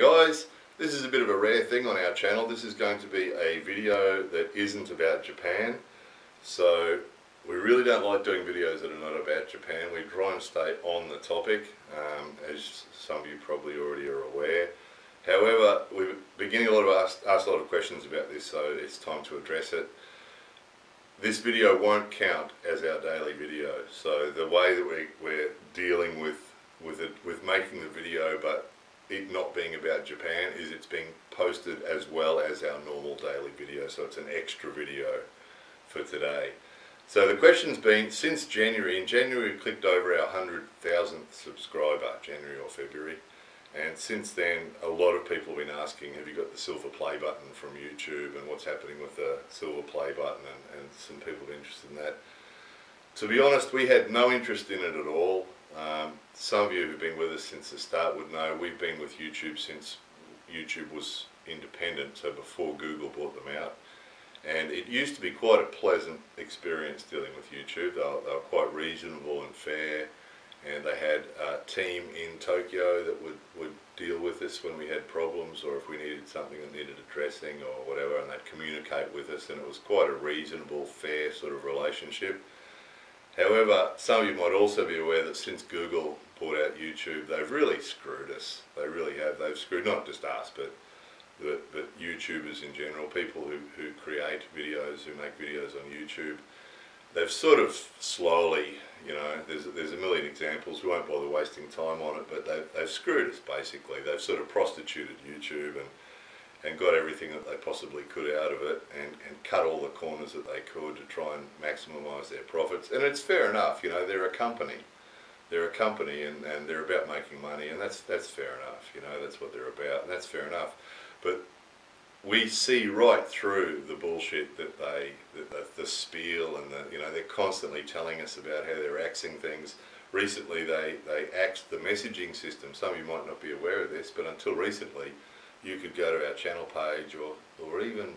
guys, this is a bit of a rare thing on our channel. This is going to be a video that isn't about Japan. So we really don't like doing videos that are not about Japan. We try and stay on the topic, as some of you probably already are aware. However, we've been getting asked a lot of questions about this, so it's time to address it. This video won't count as our daily video. So the way that we're dealing with making the video, but it not being about Japan, is it's being posted as well as our normal daily video. So it's an extra video for today. So the question's been, since January, in January we clicked over our 100,000th subscriber, January or February, and since then a lot of people have been asking, have you got the silver play button from YouTube and what's happening with the silver play button, and some people are interested in that. To be honest, we had no interest in it at all. Some of you who've been with us since the start would know we've been with YouTube since YouTube was independent, so before Google bought them out. And it used to be quite a pleasant experience dealing with YouTube. They were quite reasonable and fair, and they had a team in Tokyo that would deal with us when we had problems, or if we needed something that needed addressing or whatever, and they'd communicate with us, and it was quite a reasonable, fair sort of relationship. However, some of you might also be aware that since Google bought out YouTube, they've really screwed us. They really have. They've screwed not just us, but YouTubers in general, people who create videos, who make videos on YouTube. They've sort of slowly, you know, there's a million examples, we won't bother wasting time on it, but they've screwed us basically. They've sort of prostituted YouTube and got everything that they possibly could out of it, and cut all the corners that they could to try and maximise their profits. And it's fair enough, you know, they're a company. They're a company, and they're about making money, and that's fair enough, you know, that's what they're about, and that's fair enough. But we see right through the bullshit that the spiel, and you know, they're constantly telling us about how they're axing things. Recently they axed the messaging system. Some of you might not be aware of this, but until recently you could go to our channel page, or even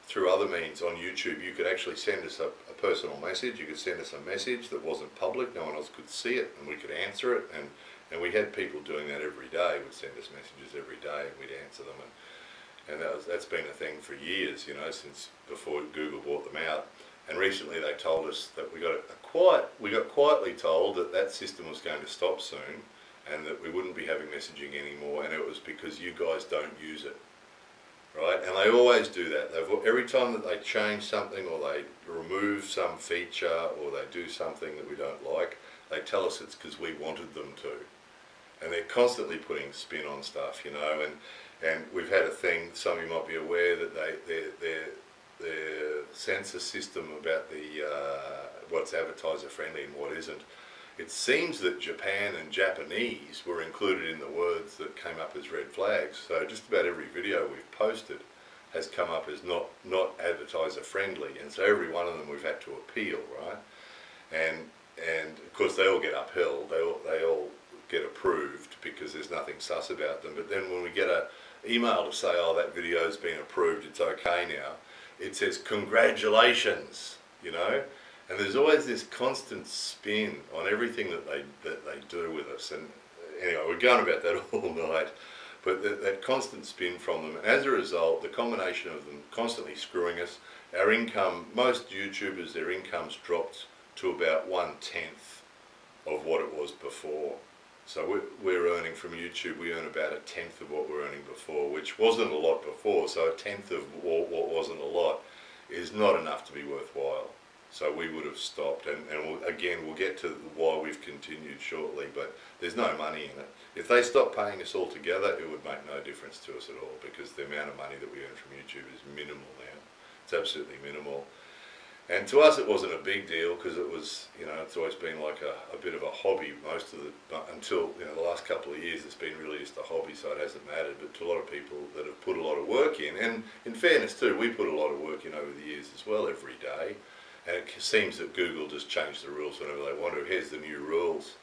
through other means on YouTube, you could actually send us a personal message. You could send us a message that wasn't public, no one else could see it, and we could answer it, and we had people doing that every day, would send us messages every day, and we'd answer them, and that's been a thing for years, you know, since before Google bought them out. And recently they told us that we got quietly told that system was going to stop soon, and that we wouldn't be having messaging anymore, and it was because you guys don't use it, right? And they always do that. Every time that they change something, or they remove some feature, or they do something that we don't like, they tell us it's because we wanted them to. And they're constantly putting spin on stuff, you know, and we've had a thing, some of you might be aware, that their censor system about what's advertiser friendly and what isn't. It seems that Japan and Japanese were included in the words that came up as red flags. So just about every video we've posted has come up as not advertiser friendly, and so every one of them we've had to appeal, right? And of course they all get upheld. They all get approved because there's nothing sus about them. But then when we get an email to say, oh, that video's been approved, it's okay now, it says congratulations, you know. And there's always this constant spin on everything that they do with us. And anyway, we're going about that all night, but that constant spin from them, and as a result, the combination of them constantly screwing us, our income, most YouTubers, their income's dropped to about 1/10 of what it was before. So we're earning from YouTube, we earn about 1/10 of what we were earning before, which wasn't a lot before. So 1/10 of what wasn't a lot is not enough to be worthwhile. So we would have stopped, and we'll get to why we've continued shortly, but there's no money in it. If they stopped paying us altogether, it would make no difference to us at all, because the amount of money that we earn from YouTube is minimal now. It's absolutely minimal. And to us it wasn't a big deal, because it was, you know, it's always been like a bit of a hobby until, you know, the last couple of years it's been really just a hobby, so it hasn't mattered. But to a lot of people that have put a lot of work in, and in fairness too, we put a lot of work in over the years as well, every day. And it seems that Google just changed the rules whenever they want to. Here's the new rules,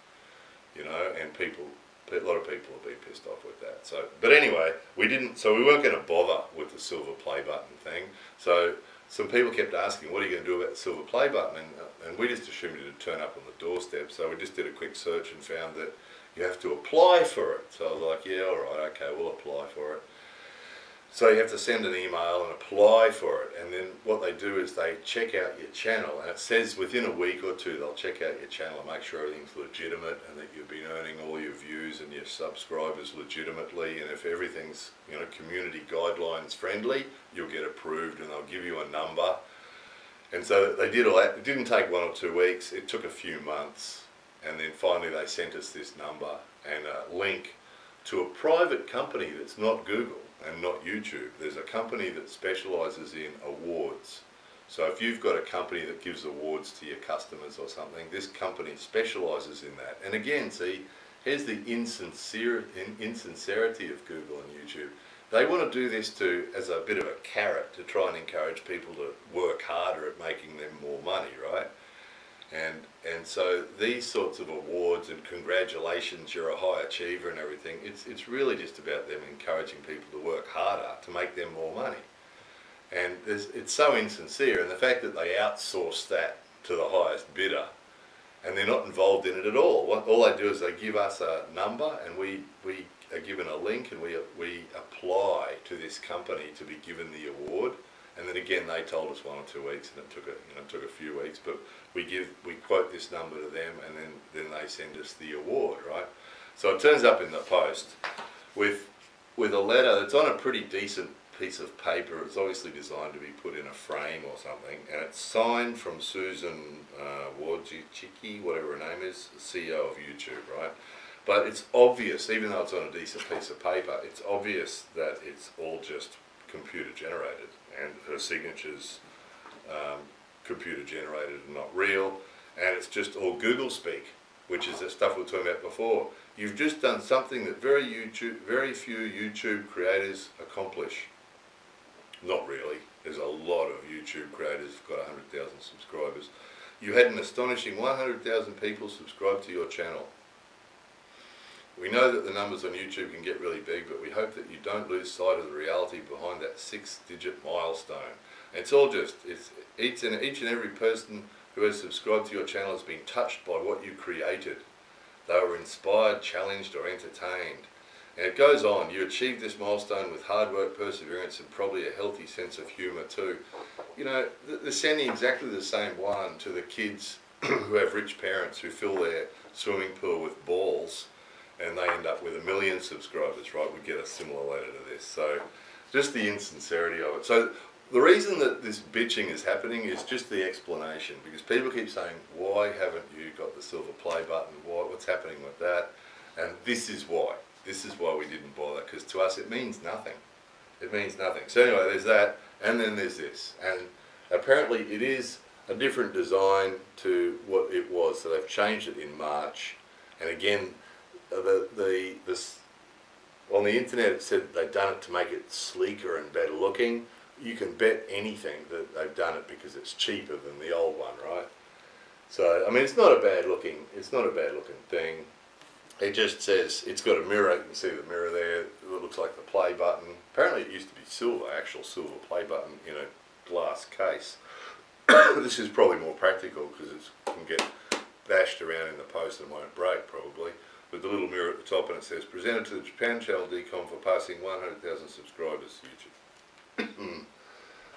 you know, and a lot of people have been pissed off with that. So, but anyway, we weren't going to bother with the silver play button thing. So some people kept asking, what are you going to do about the silver play button? And we just assumed it would turn up on the doorstep. So we just did a quick search and found that you have to apply for it. So I was like, yeah, all right, okay, we'll apply for it. So you have to send an email and apply for it, and then what they do is they check out your channel, and it says within a week or two they'll check out your channel and make sure everything's legitimate and that you've been earning all your views and your subscribers legitimately, and if everything's, you know, community guidelines friendly, you'll get approved and they'll give you a number. And so they did all that. It didn't take 1 or 2 weeks, it took a few months, and then finally they sent us this number and a link to a private company that's not Google and not YouTube. There's a company that specialises in awards. So if you've got a company that gives awards to your customers or something, this company specialises in that. And again, see, here's the insincerity of Google and YouTube. They want to do this as a bit of a carrot to try and encourage people to work harder at making them more money, right? And so these sorts of awards and congratulations, you're a high achiever and everything, it's really just about them encouraging people to work harder to make them more money. And it's so insincere, and the fact that they outsource that to the highest bidder and they're not involved in it at all. All they do is they give us a number and we are given a link and we apply to this company to be given the award. And then again, they told us 1 or 2 weeks, and it took a few weeks. But we quote this number to them, and then they send us the award, right? So it turns up in the post with a letter that's on a pretty decent piece of paper. It's obviously designed to be put in a frame or something, and it's signed from Susan Wojcicki, whatever her name is, the CEO of YouTube, right? But it's obvious, even though it's on a decent piece of paper, it's obvious that it's all just computer generated, and her signature's computer generated and not real, and it's just all Google speak, which is the stuff we were talking about before. You've just done something that very few YouTube creators accomplish. Not really. There's a lot of YouTube creators who've got 100,000 subscribers. You had an astonishing 100,000 people subscribe to your channel. We know that the numbers on YouTube can get really big, but we hope that you don't lose sight of the reality behind that 6-digit milestone. And it's all just, each and every person who has subscribed to your channel has been touched by what you created. They were inspired, challenged, or entertained. And it goes on. You achieved this milestone with hard work, perseverance, and probably a healthy sense of humour too. You know, they're sending exactly the same one to the kids who have rich parents who fill their swimming pool with balls, and they end up with 1 million subscribers, right? We get a similar letter to this. So just the insincerity of it. So the reason that this bitching is happening is just the explanation, because people keep saying, why haven't you got the silver play button? What's happening with that? And this is why. This is why we didn't bother, because to us it means nothing. It means nothing. So anyway, there's that, and then there's this. And apparently it is a different design to what it was. So they've changed it in March. And again, on the internet it said they've done it to make it sleeker and better looking. You can bet anything that they've done it because it's cheaper than the old one, right? So I mean, it's not a bad looking thing. It just says it's got a mirror. You can see the mirror there. It looks like the play button. Apparently it used to be silver, actual silver play button in a glass case. This is probably more practical because it can get bashed around in the post and won't break probably. With the little mirror at the top, and it says, presented to the TheJapanChannelDcom for passing 100,000 subscribers to YouTube.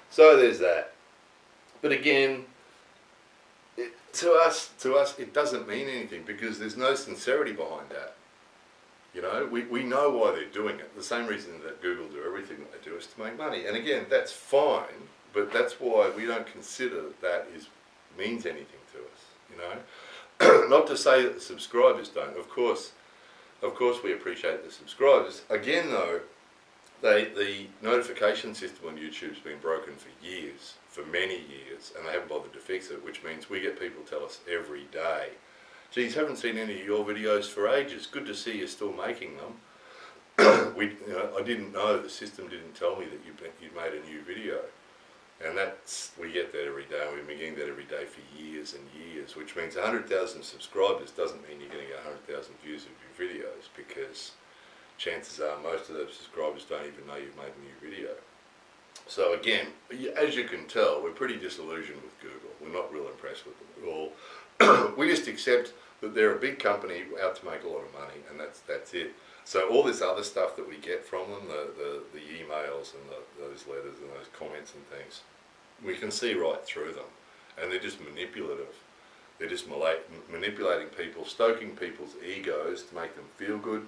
So there's that. But again, to us, it doesn't mean anything because there's no sincerity behind that. You know, we know why they're doing it. The same reason that Google do everything that they do is to make money. And again, that's fine, but that's why we don't consider that means anything to us, you know. Not to say that the subscribers don't. Of course we appreciate the subscribers. Again though, the notification system on YouTube's been broken for years, for many years, and they haven't bothered to fix it, which means we get people tell us every day, geez, haven't seen any of your videos for ages, good to see you're still making them. I didn't know, the system didn't tell me that you'd made a new video. And we get that every day, and we've been getting that every day for years and years, which means 100,000 subscribers doesn't mean you're going to get 100,000 views of your videos, because chances are most of those subscribers don't even know you've made a new video. So again, as you can tell, we're pretty disillusioned with Google. We're not real impressed with them at all. We just accept that they're a big company out to make a lot of money, and that's it. So all this other stuff that we get from them, the emails and those letters and those comments and things, we can see right through them, and they're just manipulative. They're just manipulating people, stoking people's egos to make them feel good,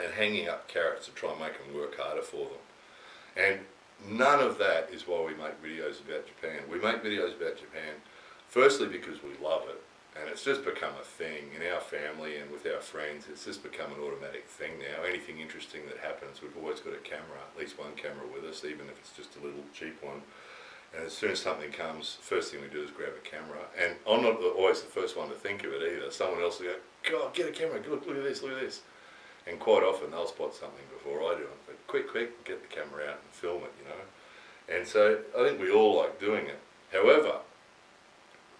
and hanging up carrots to try and make them work harder for them. And none of that is why we make videos about Japan. We make videos about Japan firstly because we love it, and it's just become a thing in our family and with our friends. It's just become an automatic thing now. Anything interesting that happens, we've always got a camera, at least one camera with us, even if it's just a little cheap one. And as soon as something comes, first thing we do is grab a camera. And I'm not always the first one to think of it either. Someone else will go, God, get a camera, look at this, look at this. And quite often they'll spot something before I do it. But quick, get the camera out and film it, you know. And so I think we all like doing it. However,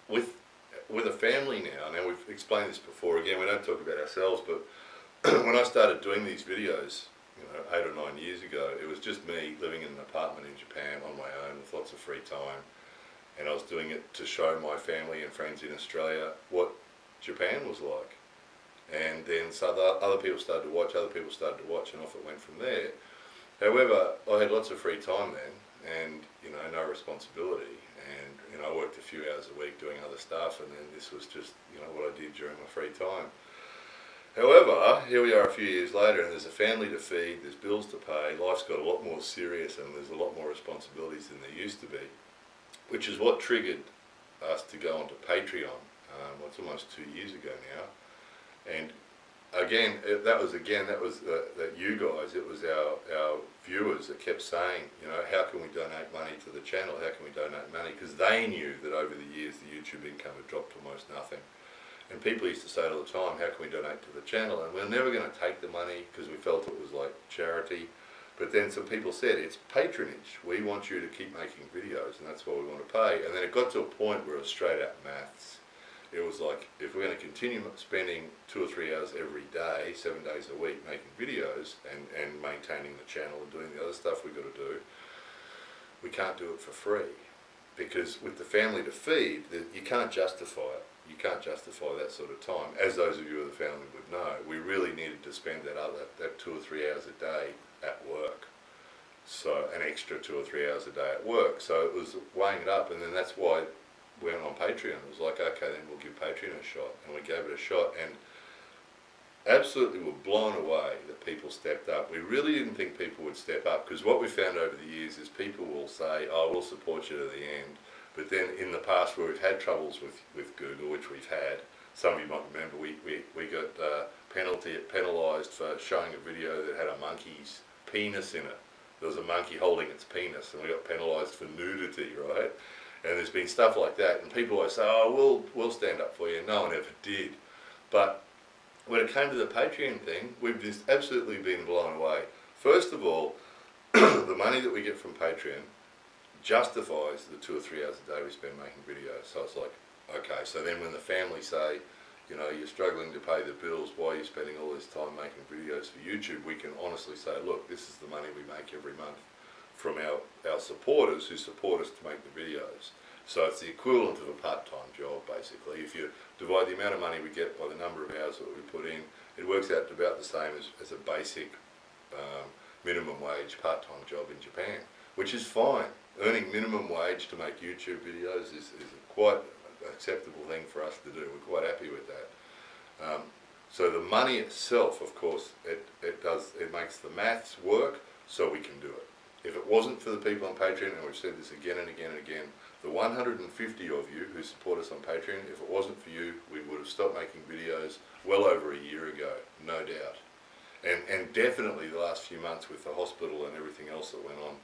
with a family now we've explained this before, again, we don't talk about ourselves, but when I started doing these videos, 8 or 9 years ago, it was just me living in an apartment in Japan on my own with lots of free time, and I was doing it to show my family and friends in Australia what Japan was like. And then so other people started to watch, and off it went from there. However, I had lots of free time then, and no responsibility, and I worked a few hours a week doing other stuff, and then this was just what I did during my free time. However, here we are a few years later, and there's a family to feed, there's bills to pay, life's got a lot more serious, and there's a lot more responsibilities than there used to be, which is what triggered us to go onto Patreon. It's almost 2 years ago now, and again, that was you guys, it was our viewers that kept saying, how can we donate money to the channel, how can we donate money, because they knew that over the years the YouTube income had dropped to almost nothing. And people used to say all the time, how can we donate to the channel? And we're never going to take the money because we felt it was like charity. But then some people said, it's patronage. We want you to keep making videos, and that's what we want to pay. And then it got to a point where it was straight out maths. It was like, if we're going to continue spending 2 or 3 hours every day, 7 days a week, making videos and maintaining the channel and doing the other stuff we've got to do, we can't do it for free. Because with the family to feed, you can't justify it. You can't justify that sort of time. As those of you of the family would know, we really needed to spend that 2 or 3 hours a day at work. So an extra 2 or 3 hours a day at work. So it was weighing it up, and then that's why we went on Patreon. It was like, okay, then we'll give Patreon a shot. And we gave it a shot, and absolutely were blown away that people stepped up. We really didn't think people would step up, because what we found over the years is people will say, oh, we'll support you to the end. But then in the past where we've had troubles with Google, which we've had, some of you might remember, we got penalised for showing a video that had a monkey's penis in it. There was a monkey holding its penis, and we got penalised for nudity, right? And there's been stuff like that, and people always say, oh, we'll stand up for you. No one ever did. But when it came to the Patreon thing, we've just absolutely been blown away. First of all, the money that we get from Patreon justifies the 2 or 3 hours a day we spend making videos. So it's like, okay, so then when the family say, you're struggling to pay the bills, why are you spending all this time making videos for YouTube? We can honestly say, look, this is the money we make every month from our supporters who support us to make the videos. So it's the equivalent of a part-time job, basically. If you divide the amount of money we get by the number of hours that we put in, it works out to about the same as a basic minimum wage part-time job in Japan, which is fine. Earning minimum wage to make YouTube videos is quite an acceptable thing for us to do. We're quite happy with that. So the money itself, of course, it makes the maths work so we can do it. If it wasn't for the people on Patreon, and we've said this again and again and again, the 150 of you who support us on Patreon, if it wasn't for you, we would have stopped making videos well over a year ago, no doubt. And definitely the last few months with the hospital and everything else that went on,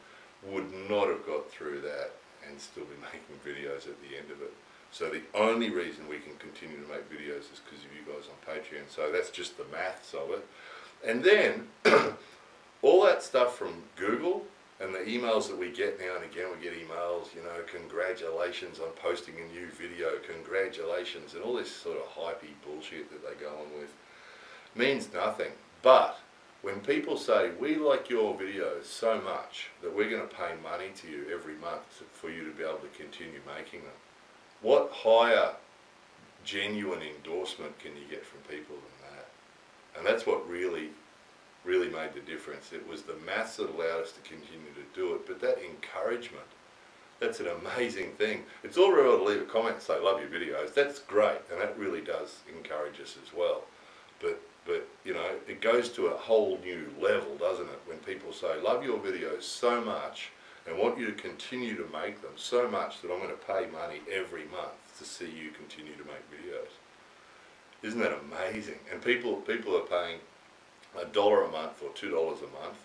would not have got through that and still be making videos at the end of it. So the only reason we can continue to make videos is because of you guys on Patreon. So that's just the maths of it. And then all that stuff from Google and the emails that we get now and again, we get emails, congratulations on posting a new video, congratulations, and all this sort of hypey bullshit that they go on with, means nothing. But when people say, we like your videos so much that we're going to pay money to you every month for you to be able to continue making them, what higher genuine endorsement can you get from people than that? And that's what really made the difference. It was the maths that allowed us to continue to do it, but that encouragement, that's an amazing thing. It's all right to leave a comment and say, love your videos. That's great, and that really does encourage us as well. But you know, it goes to a whole new level, doesn't it? When people say, love your videos so much and want you to continue to make them so much that I'm going to pay money every month to see you continue to make videos. Isn't that amazing? And people are paying $1 a month or $2 a month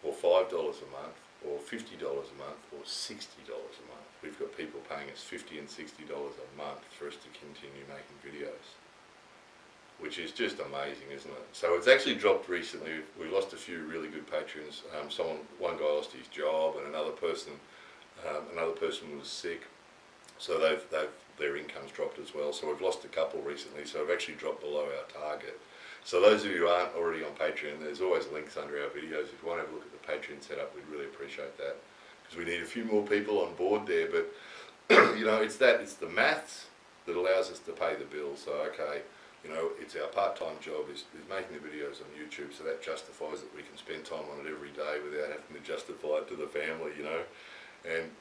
or $5 a month or $50 a month or $60 a month. We've got people paying us $50 and $60 a month for us to continue making videos, which is just amazing, isn't it? So it's actually dropped recently. We lost a few really good patrons. One guy lost his job, and another person was sick. So their income's dropped as well. So we've lost a couple recently. So we've actually dropped below our target. So those of you who aren't already on Patreon, there's always links under our videos. If you want to have a look at the Patreon setup, we'd really appreciate that, because we need a few more people on board there. But you know, it's the maths that allows us to pay the bills. So okay, you know, it's our part-time job is making the videos on YouTube, so that justifies that we can spend time on it every day without having to justify it to the family, you know, and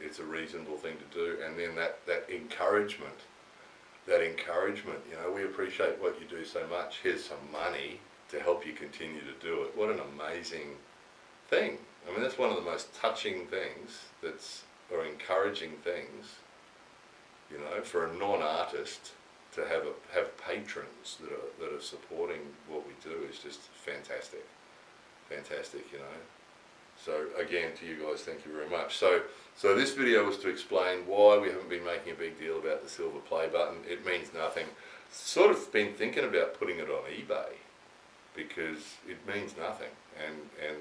it's a reasonable thing to do. And then that encouragement, you know, we appreciate what you do so much. Here's some money to help you continue to do it. What an amazing thing. I mean, that's one of the most touching things or encouraging things, you know, for a non-artist to have patrons that are supporting what we do is just fantastic, you know. So again, to you guys, thank you very much. So this video was to explain why we haven't been making a big deal about the silver play button. It means nothing. Sort of been thinking about putting it on eBay because it means nothing, and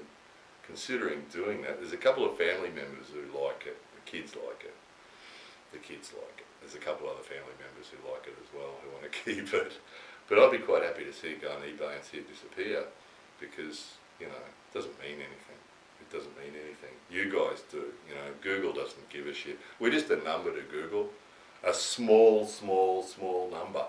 considering doing that, there's a couple of family members who like it. The kids like it. There's a couple other family members who like it as well, who want to keep it. But I'd be quite happy to see it go on eBay and see it disappear, because, you know, it doesn't mean anything. It doesn't mean anything. You guys do. You know, Google doesn't give a shit. We're just a number to Google. A small number.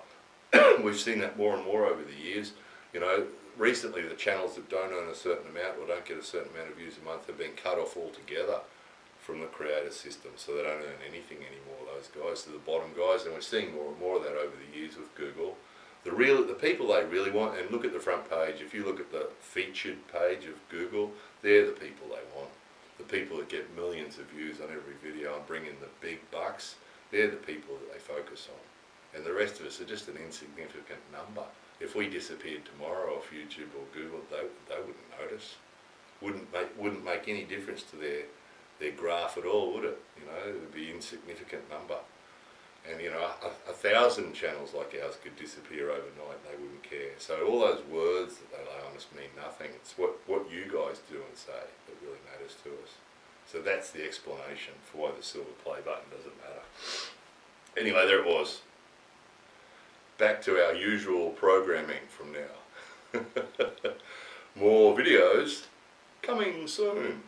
We've seen that more and more over the years. You know, recently the channels that don't earn a certain amount or don't get a certain amount of views a month have been cut off altogether from the creator system, so they don't earn anything anymore, those guys, to the bottom guys. And we're seeing more and more of that over the years with Google. The people they really want, and look at the front page, if you look at the featured page of Google, they're the people they want. The people that get millions of views on every video and bring in the big bucks, they're the people that they focus on. And the rest of us are just an insignificant number. If we disappeared tomorrow off YouTube or Google, they wouldn't notice. Wouldn't make any difference to their graph at all, would it? You know, it would be an insignificant number. And you know, 1,000 channels like ours could disappear overnight, they wouldn't care. So all those words that they lay on us mean nothing. It's what you guys do and say that really matters to us. So that's the explanation for why the silver play button doesn't matter. Anyway, there it was. Back to our usual programming from now. More videos coming soon.